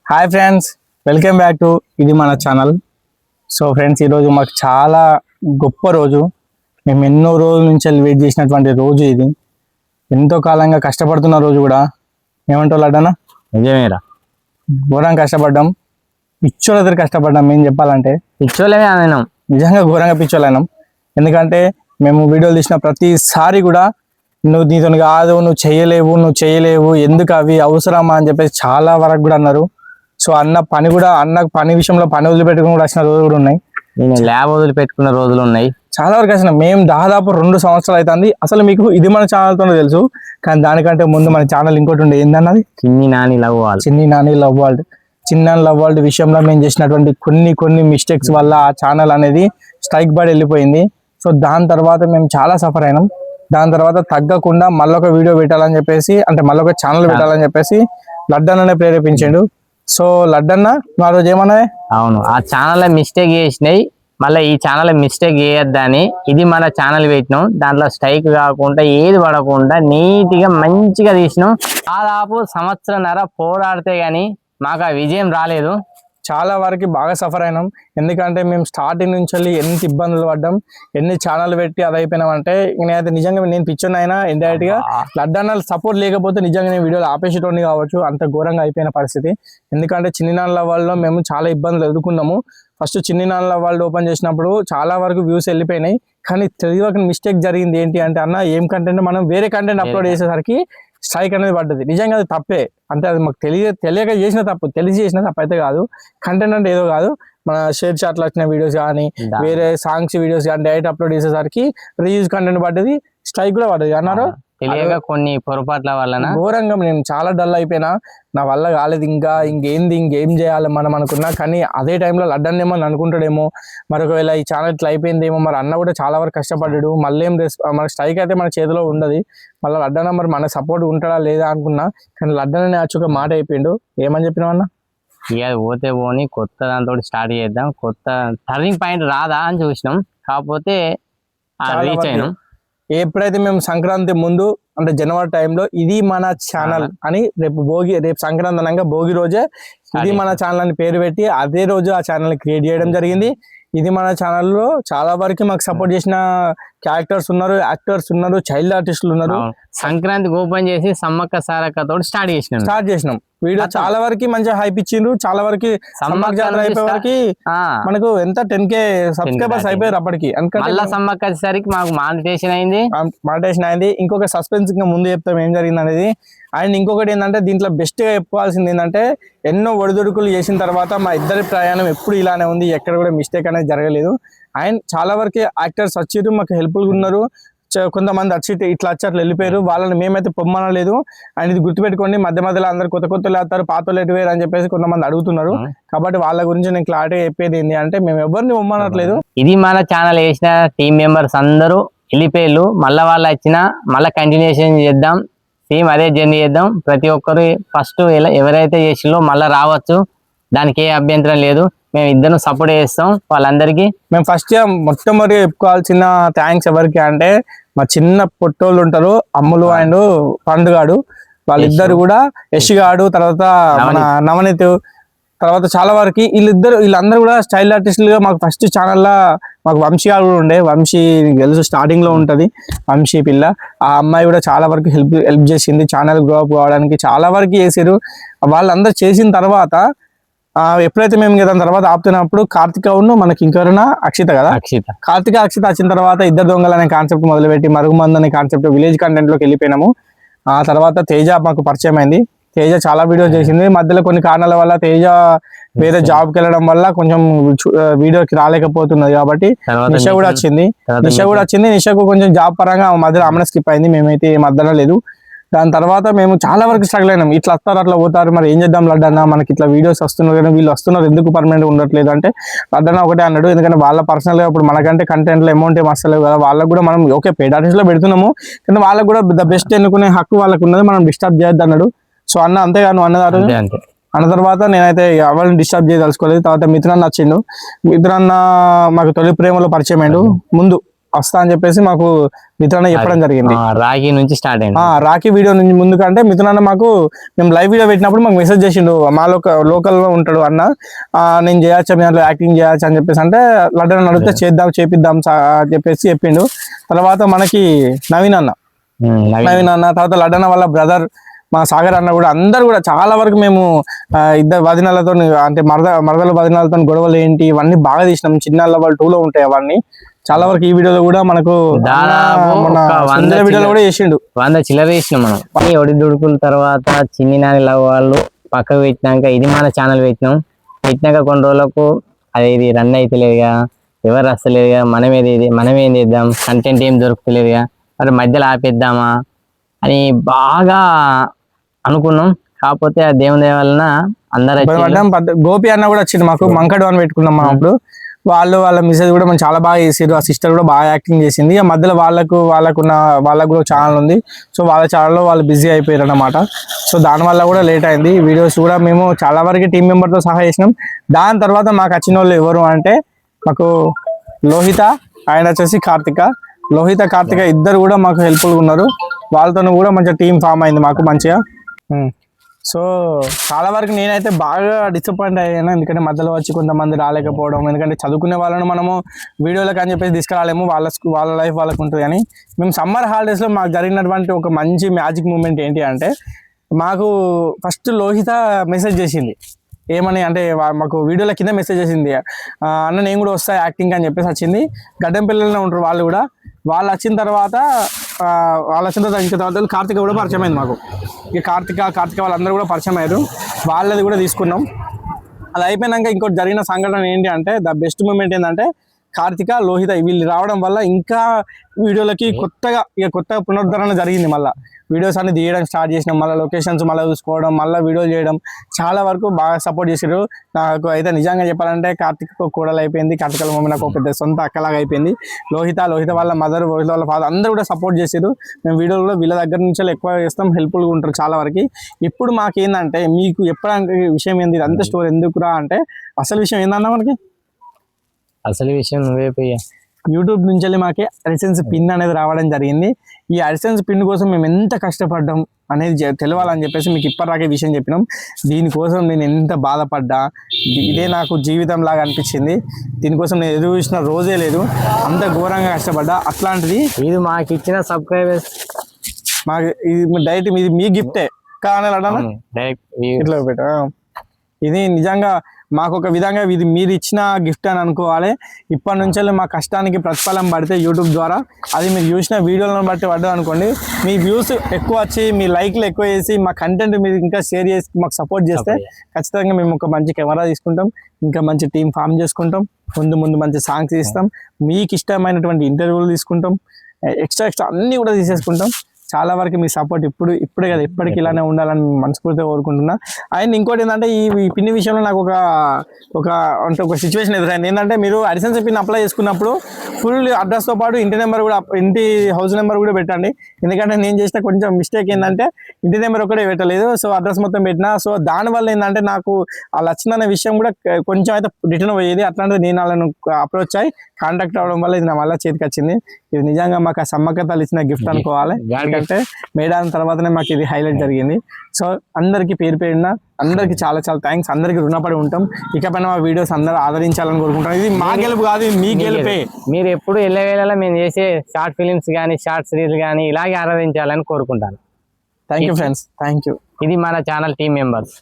Hi friends, welcome back to ఇది మన channel. So friends, ఈరోజు మాకు చాలా గొప్ప రోజు. మేము ఎన్నో రోజుల నుంచి వెయిట్ చేసినటువంటి రోజు ఇది. ఎంతో కాలంగా కష్టపడుతున్న రోజు కూడా. ఏమంటావు లడ్డన్న? నిజమేరా, ఘోరంగా కష్టపడ్డాం, పిచ్చోళ్ళ దగ్గర కష్టపడ్డాం. ఏం చెప్పాలంటే పిచ్చోళ్ళమే అయినాం, నిజంగా ఘోరంగా పిచ్చోళ్ళైనాం. ఎందుకంటే మేము వీడియోలు తీసిన ప్రతిసారి కూడా నువ్వు నీతో కాదు, నువ్వు చేయలేవు, ఎందుకు అవి అవసరమా అని చెప్పేసి చాలా వరకు కూడా అన్నారు. సో అన్న పని విషయంలో పని వదిలిపెట్టుకుని కూడా వచ్చిన రోజులు కూడా ఉన్నాయి. నేను ల్యాబ్ వదిలిపెట్టుకున్న రోజులు ఉన్నాయి. చాలా వరకు వచ్చిన మేము దాదాపు 2 సంవత్సరాలు అవుతుంది. అసలు మీకు ఇది మన ఛానల్తోనే తెలుసు, కానీ దానికంటే ముందు మన ఛానల్ ఇంకోటి ఉండే. ఏందన్నది? చిన్ని నాని లవ్ వరల్డ్. చిన్న లవ్ వరల్డ్ విషయంలో మేము చేసినటువంటి కొన్ని మిస్టేక్స్ వల్ల ఆ ఛానల్ అనేది స్ట్రైక్ పడి వెళ్ళిపోయింది. సో దాని తర్వాత మేము చాలా సఫర్ అయినాం. దాని తర్వాత తగ్గకుండా మళ్ళొక వీడియో పెట్టాలని చెప్పేసి, అంటే మళ్ళొక ఛానల్ పెట్టాలని చెప్పేసి లడ్డన్ననే ప్రేరేపించాడు. సో లడ్డన్న మా రోజు ఏమన్నా? అవును, ఆ ఛానల్ మిస్టేక్ చేసినాయి, మళ్ళీ ఈ ఛానల్ మిస్టేక్ చేయొద్దని ఇది మన ఛానల్ పెట్టినాం. దాంట్లో స్ట్రైక్ కాకుండా ఏది పడకుండా నీట్గా మంచిగా తీసినాం. దాదాపు సంవత్సరంన్నర పోరాడితే గానీ మాకు ఆ విజయం రాలేదు. చాలా వరకు బాగా సఫర్ అయినాం. ఎందుకంటే మేము స్టార్టింగ్ నుంచి వెళ్ళి ఎంత ఇబ్బందులు పడ్డాం, ఎన్ని ఛానల్ పెట్టి అది అయిపోయినామంటే నేనైతే నిజంగా నేను పిచ్చోన్ అయినా ఇండైరెక్ట్ గా లడ్డన్న సపోర్ట్ లేకపోతే నిజంగా నేను వీడియోలు ఆపేసేటోని కావచ్చు. అంత ఘోరంగా అయిపోయిన పరిస్థితి. ఎందుకంటే చిన్ని నాన్నల వాళ్ళలో మేము చాలా ఇబ్బందులు ఎదుర్కొన్నాము. ఫస్ట్ చిన్ని నాన్నల వాళ్ళు ఓపెన్ చేసినప్పుడు చాలా వరకు వ్యూస్ వెళ్ళిపోయినాయి. కానీ తెలియక మిస్టేక్ జరిగింది. ఏంటి అంటే, అన్న ఏం కంటెంట్ మనం వేరే కంటెంట్ అప్లోడ్ చేసేసరికి స్ట్రైక్ అనేది పడ్డది. నిజంగా అది తప్పే. అంటే అది మాకు తెలియక చేసిన తప్పు, తెలిసి చేసిన తప్పు అయితే కాదు. కంటెంట్ అంటే ఏదో కాదు, మన షేర్ చాట్లో వచ్చిన వీడియోస్ కానీ వేరే సాంగ్స్ వీడియోస్ కానీ డైరెక్ట్ అప్లోడ్ చేసేసరికి రీయూజ్ కంటెంట్ పడ్డది, స్ట్రైక్ కూడా పడ్డది అన్నారు. తెలియక కొన్ని పొరపాట్ల వలన ఘోరంగా నేను చాలా డల్ అయిపోయినా. నా వల్ల కాలేదు, ఇంకేం చేయాలి మనం అనుకున్నా. కానీ అదే టైంలో లడ్డన్ ఏమో అనుకుంటాడేమో, మరొకవేళ ఈ ఛానల్ ఇట్లా అయిపోయిందేమో, మరి అన్న కూడా చాలా వరకు కష్టపడ్డాడు. మళ్ళీ మన స్ట్రైక్ అయితే మన చేతిలో ఉండదు. మళ్ళీ లడ్డన్న మరి మన సపోర్ట్ ఉంటాడా లేదా అనుకున్నా. కానీ లడ్డన్ ఒక మాట అయిపోయిండు. ఏమని చెప్పినావు అన్న? ఇక పోతే పోని కొత్త దాంతో స్టార్ట్ చేద్దాం, కొత్త టర్నింగ్ పాయింట్ రాదా అని చూసినాం. కాకపోతే రీచ్ అయినాం. ఎప్పుడైతే మేము సంక్రాంతి ముందు అంటే జనవరి టైంలో ఇది మన ఛానల్ అని రేపు సంక్రాంతి అనగా భోగి రోజే ఇది మన ఛానల్ అని పేరు పెట్టి అదే రోజు ఆ ఛానల్ క్రియేట్ చేయడం జరిగింది. ఇది మన ఛానల్లో చాలా వరకు మాకు సపోర్ట్ చేసిన క్యారెక్టర్స్ ఉన్నారు, యాక్టర్స్ ఉన్నారు, చైల్డ్ ఆర్టిస్టులు ఉన్నారు. సంక్రాంతికి ఓపెన్ చేసి సమ్మక్క సారక్క తోటి స్టార్ట్ చేసినాం. వీడియో చాలా వరకు మంచిగా హైప్ ఇచ్చిండ్రు. చాలా వరకు సమ్మక్క జాతర అయిపోయే వరకు మనకు ఎంత 10K సబ్స్క్రైబర్స్ అయిపోయారు అప్పటికి. సమ్మక్క వచ్చేసరికి మాకు మానిటేషన్ అయింది. ఇంకొక సస్పెన్స్ ఇంకా ముందు చెప్తాం ఏం జరిగింది అనేది. అండ్ ఇంకొకటి ఏంటంటే, దీంట్లో బెస్ట్ గా చెప్పుకోవాల్సింది ఏంటంటే, ఎన్నో ఒడిదుడుకులు చేసిన తర్వాత మా ఇద్దరి ప్రయాణం ఎప్పుడు ఇలానే ఉంది, ఎక్కడ కూడా మిస్టేక్ అనేది జరగలేదు. అండ్ చాలా వరకు యాక్టర్స్ వచ్చారు, మాకు హెల్ప్ఫుల్గా ఉన్నారు. కొంతమంది ఇట్లా వచ్చి అట్లా వెళ్ళిపోయారు. వాళ్ళని మేమైతే పొమ్మనలేదు. అండ్ ఇది గుర్తుపెట్టుకోండి, మధ్యలో అందరు కొత్త లేస్తారు, పాతలు ఎటువేరు అని చెప్పేసి కొంతమంది అడుగుతున్నారు. కాబట్టి వాళ్ళ గురించి నేను క్లారిటీ చెప్పేది ఏంటి అంటే, మేము ఎవరిని పొమ్మనట్లేదు. ఇది మన ఛానల్ వేసిన టీం మెంబర్స్ అందరూ వెళ్ళిపోయారు. మళ్ళీ వాళ్ళు వచ్చినా మళ్ళీ కంటిన్యూషన్ చేద్దాం, సేమ్ అదే జర్నీ చేద్దాం. ప్రతి ఒక్కరు ఫస్ట్ ఎవరైతే చేసిందో మళ్ళీ రావచ్చు, దానికి ఏ అభ్యంతరం లేదు. మేము ఇద్దరు సపోర్ట్ చేస్తాం వాళ్ళందరికీ. మేము ఫస్ట్ మొట్టమొదటి చెప్పుకోవాల్సిన థ్యాంక్స్ ఎవరికి అంటే, మా చిన్న పొట్టోళ్ళు ఉంటారు, అమ్ములు అండ్ పండుగాడు. వాళ్ళిద్దరు కూడా, యష్ గాడు, తర్వాత మన నవనీత్, తర్వాత చాలా వరకు వీళ్ళందరూ కూడా స్టైల్ ఆర్టిస్టులుగా మాకు ఫస్ట్ ఛానల్లో మాకు వంశీ గారు కూడా ఉండే. వంశీ తెలుసు, స్టార్టింగ్ లో ఉంటది వంశీ పిల్ల. ఆ అమ్మాయి కూడా చాలా వరకు హెల్ప్ చేసింది ఛానల్ గ్రో అప్ కావడానికి. చాలా వరకు చేసారు. వాళ్ళందరూ చేసిన తర్వాత ఎప్పుడైతే మేము దాని తర్వాత ఆపుతున్నప్పుడు కార్తిక మనకి ఇంకెవరైనా అక్షిత అక్షిత వచ్చిన తర్వాత ఇద్దరు దొంగలు అనే కాన్సెప్ట్ మొదలుపెట్టి మరుగుమంది అనే కాన్సెప్ట్ విలేజ్ కంటెంట్ లోకి వెళ్ళిపోయినాము. ఆ తర్వాత తేజ మాకు పరిచయం అయింది. తేజ చాలా వీడియోస్ చేసింది. మధ్యలో కొన్ని కారణాల వల్ల తేజ వేరే జాబ్కి వెళ్ళడం వల్ల కొంచెం వీడియోకి రాలేకపోతున్నది. కాబట్టి నిష కూడా వచ్చింది. నిషకు కొంచెం జాబ్ పరంగా మధ్యలో ఆమె స్కిప్ అయింది. మేమైతే మధ్యలో లేదు. దాని తర్వాత మేము చాలా వరకు స్ట్రగుల్ అయినాం. ఇట్లా వస్తారు, అట్లా పోతారు, మరి ఏం చేద్దాం లడ్డన్న, మనకి ఇట్లా వీడియోస్ వస్తున్నారు కానీ వీళ్ళు వస్తున్నారు ఎందుకు పర్మనెంట్ ఉండట్లేదు అంటే, లడ్డన్న ఒకటే అన్నాడు. ఎందుకంటే వాళ్ళ పర్సనల్ గా ఇప్పుడు మనకంటే కంటెంట్లో అమౌంట్ ఏం వస్తలేవు కదా, వాళ్ళకు కూడా మనం ఓకే పెయిడ్ ఆర్టిస్ట్ లో పెడుతున్నాము, కానీ వాళ్ళకు కూడా ద బెస్ట్ ఎన్నుకునే హక్కు వాళ్ళకు ఉన్నది, మనం డిస్టర్బ్ చేయొద్దు అన్నాడు. సో అన్న అంతేగాను అన్నదారు అన్న తర్వాత నేనైతే ఎవరిని డిస్టర్బ్ చేయదలుచుకోలేదు. తర్వాత మిత్రన్న వచ్చిండు. మిత్రన్న మాకు తొలి ప్రేమలో పరిచయం అయ్యాడు. ముందు వస్తా అని చెప్పేసి మాకు మిత్రాన్న చెప్పడం జరిగింది. రాఖీ నుంచి స్టార్ట్ అయింది. రాఖీ వీడియో నుంచి ముందు కంటే మిత్రాన్న మాకు మేము లైవ్ వీడియో పెట్టినప్పుడు మాకు మెసేజ్ చేసిండు, మా లోకల్ లో ఉంటాడు అన్న, నేను చేయొచ్చా, మీ దాంట్లో యాక్టింగ్ చేయొచ్చా అని చెప్పేసి అంటే లడ్డన్ అడిగితే చేపిద్దాం అని చెప్పేసి చెప్పిండు. తర్వాత మనకి నవీన్ అన్న తర్వాత లడ్డన్న వాళ్ళ బ్రదర్ మా సాగర్ అన్న కూడా అందరు కూడా చాలా వరకు మేము ఇద్దరు వదినాలతో అంటే మరదల వదినాలతో గొడవలు ఏంటి ఇవన్నీ బాగా తీసినాం. చిన్న వాళ్ళు 2లో ఉంటాయి అవన్నీ చాలా వరకు. ఈ వీడియోలో కూడా మనకు వీడియోలో కూడా చేసిండు 100 చిల్లర చేసినాం మనం. ఒడి దుడుకుల తర్వాత చిన్ని నాని లవ్ వాళ్ళు పక్కకు పెట్టినాక ఇది మన ఛానల్ పెట్టినాక కొన్ని రోజులకు అది ఇది రన్ అయితలేదుగా, ఎవరు వస్తలేదుగా, మనం ఏం చేద్దాం, కంటెంట్ ఏం దొరుకుతలేదుగా, మరి మధ్యలో ఆపేద్దామా అని బాగా అనుకున్నాం. కాకపోతే ఆ దేవుని దయ వలన అందరూ గోపి అన్న కూడా వచ్చింది మాకు, మంకడు అని పెట్టుకున్నాం మనం అప్పుడు. వాళ్ళ మిసేజ్ కూడా మనం చాలా బాగా చేసారు. ఆ సిస్టర్ కూడా బాగా యాక్టింగ్ చేసింది. ఆ మధ్యలో వాళ్ళకు కూడా ఛానల్ ఉంది. సో వాళ్ళ ఛానల్లో వాళ్ళు బిజీ అయిపోయారు అన్నమాట. సో దానివల్ల కూడా లేట్ అయింది. వీడియోస్ కూడా మేము చాలా వరకు టీం మెంబర్తో సహా చేసినాం. దాని తర్వాత మాకు వచ్చిన వాళ్ళు ఎవరు అంటే మాకు లోహిత, ఆయన వచ్చేసి కార్తిక ఇద్దరు కూడా మాకు హెల్ప్ఫుల్గా ఉన్నారు. వాళ్ళతో కూడా మంచిగా టీం ఫామ్ అయింది మాకు మంచిగా. సో చాలా వరకు నేనైతే బాగా డిసప్పాయింట్ అయ్యాను, ఎందుకంటే మధ్యలో వచ్చి కొంతమంది రాలేకపోవడం. ఎందుకంటే చదువుకునే వాళ్ళను మనము వీడియోలకు అని చెప్పేసి తీసుకురాలేము, వాళ్ళ లైఫ్ వాళ్ళకు ఉంటుంది. కానీ మేము సమ్మర్ హాలిడేస్లో మాకు జరిగినటువంటి ఒక మంచి మ్యాజిక్ మూమెంట్ ఏంటి అంటే, మాకు ఫస్ట్ లోహిత మెసేజ్ చేసింది. ఏమని అంటే మాకు వీడియోల కింద మెసేజ్ చేసింది, అన్న నేను కూడా వస్తా యాక్టింగ్ అని చెప్పేసి వచ్చింది. గడ్డం పిల్లలనే ఉంటారు వాళ్ళు వచ్చిన తర్వాత ఇంకా తర్వాత కార్తిక కూడా పరిచయం అయింది మాకు. ఇక కార్తిక వాళ్ళందరూ కూడా పరిచయం అయ్యారు. వాళ్ళది కూడా తీసుకున్నాం. అది అయిపోయినాక ఇంకోటి జరిగిన సంఘటన ఏంటి అంటే, ద బెస్ట్ మూమెంట్ ఏంటంటే కార్తిక లోహిత వీళ్ళు రావడం వల్ల ఇంకా వీడియోలకి కొత్తగా పునరుద్ధరణ జరిగింది. మళ్ళీ వీడియోస్ అన్ని తీయడం స్టార్ట్ చేసినాం, మళ్ళీ లొకేషన్స్ మళ్ళీ చూసుకోవడం, మళ్ళీ వీడియోలు చేయడం, చాలా వరకు బాగా సపోర్ట్ చేసారు. నాకు అయితే నిజంగా చెప్పాలంటే కార్తిక్ కోడలు అయిపోయింది, కార్తికల మమ్మీ నాకు పెద్ద సొంత అక్కలాగా అయిపోయింది. లోహిత వాళ్ళ మదర్, లోహిత వాళ్ళ ఫాదర్ అందరూ కూడా సపోర్ట్ చేశారు. మేము వీడియోలు కూడా వీళ్ళ దగ్గర నుంచి ఎక్కువ చేస్తాం, హెల్ప్ఫుల్గా ఉంటారు చాలా వరకు. ఇప్పుడు మాకేందంటే మీకు ఎప్పుడంటే విషయం ఏంది, అంత స్టోరీ ఎందుకురా అంటే అసలు విషయం ఏందన్నా మనకి అసలు విషయం నువ్వే పోయా యూట్యూబ్ నుంచి మాకే అడిసెన్స్ పిన్ అనేది రావడం జరిగింది. ఈ అడిసెన్స్ పిన్ కోసం మేము ఎంత కష్టపడ్డాం అనేది తెలవాలని చెప్పేసి మీకు ఇప్పటిదాకా విషయం చెప్పినాం. దీనికోసం నేను ఎంత బాధపడ్డా, ఇదే నాకు జీవితం లాగా అనిపించింది. దీనికోసం నేను ఎదురు చూసిన రోజే లేదు, అంత ఘోరంగా కష్టపడ్డా. అట్లాంటిది ఇది మాకు ఇచ్చిన సబ్స్క్రైబర్స్ మాకు ఇది డైరెక్ట్ ఇది మీ గిఫ్టే కానీ ఇట్లా పెట్టా. ఇది నిజంగా మాకు ఒక విధంగా ఇది మీరు ఇచ్చిన గిఫ్ట్ అని అనుకోవాలి. ఇప్పటి నుంచి మా కష్టానికి ప్రతిఫలం పడితే యూట్యూబ్ ద్వారా అది మీరు చూసిన వీడియోలను బట్టి పడ్డది అనుకోండి, మీ వ్యూస్ ఎక్కువ వచ్చి మీ లైక్లు ఎక్కువ చేసి మా కంటెంట్ మీరు ఇంకా షేర్ చేసి మాకు సపోర్ట్ చేస్తే ఖచ్చితంగా మేము ఒక మంచి కెమెరా తీసుకుంటాం, ఇంకా మంచి టీం ఫామ్ చేసుకుంటాం, ముందు మంచి సాంగ్స్ ఇస్తాం, మీకు ఇష్టమైనటువంటి ఇంటర్వ్యూలు తీసుకుంటాం, ఎక్స్ట్రా అన్నీ కూడా తీసేసుకుంటాం. చాలా వరకు మీ సపోర్ట్ ఇప్పుడే కదా ఎప్పటికీ ఇలానే ఉండాలని మనస్ఫూర్తిగా కోరుకుంటున్నా. అండ్ ఇంకోటి ఏంటంటే ఈ పిన్ విషయంలో నాకు ఒక సిచ్యువేషన్ ఎదురైంది. ఏంటంటే మీరు అడిసెన్స్ పిన్ అప్లై చేసుకున్నప్పుడు ఫుల్ అడ్రస్తో పాటు ఇంటి హౌస్ నెంబర్ కూడా పెట్టండి. ఎందుకంటే నేను చేసిన కొంచెం మిస్టేక్ ఏంటంటే ఇంటి నెంబర్ ఒకటే పెట్టలేదు, సో అడ్రస్ మొత్తం పెట్టినా. సో దానివల్ల ఏంటంటే నాకు వాళ్ళు వచ్చిందనే విషయం కూడా కొంచెం అయితే రిటర్న్ పోయేది. అట్లాంటిది నేను వాళ్ళను అప్రోచ్ అయ్యి కాంటాక్ట్ అవ్వడం వల్ల ఇది నా వల్ల చేతికి వచ్చింది. ఇది నిజంగా మాకు ఆ సమ్మక్కతలు ఇచ్చిన గిఫ్ట్ అనుకోవాలి. ఎందుకంటే మేడాన్ తర్వాతనే మాకు ఇది హైలైట్ జరిగింది. సో అందరికి పేరున అందరికి చాలా థ్యాంక్స్, అందరికి రుణపడి ఉంటాం. ఇకపైన మా వీడియోస్ అందరూ ఆదరించాలని కోరుకుంటాం. ఇది మా గెలుపు కాదు, మీ గెలుపే. మీరు ఎప్పుడు ఎల్లవేళలా మేము చేసే షార్ట్ ఫిలిమ్స్ కానీ షార్ట్ సిరీస్ కానీ ఇలాగే ఆరాధించాలని కోరుకుంటాను. Thank you friends, thank you. ఇది మన ఛానల్ టీమ్ మెంబర్స్.